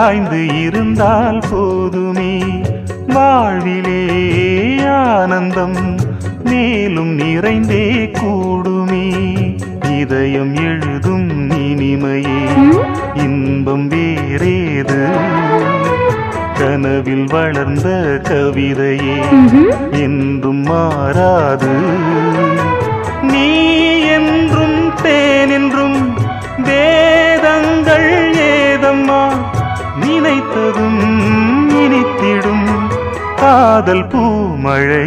சாய்ந்து இருந்தால் போதுமே வாழ்விலே ஆனந்தம் மேலும் நிறைந்தே கூடுமே இதயம் எழுதும் இனிமையே இன்பம் வேறேது கனவில் வளர்ந்த கவிதையே என்றும் மாறாது நீ என்றும் தேன் என்றும் வேதங்கள் ஏதம்மா நினைத்ததும் இனித்திடும் காதல் பூமழை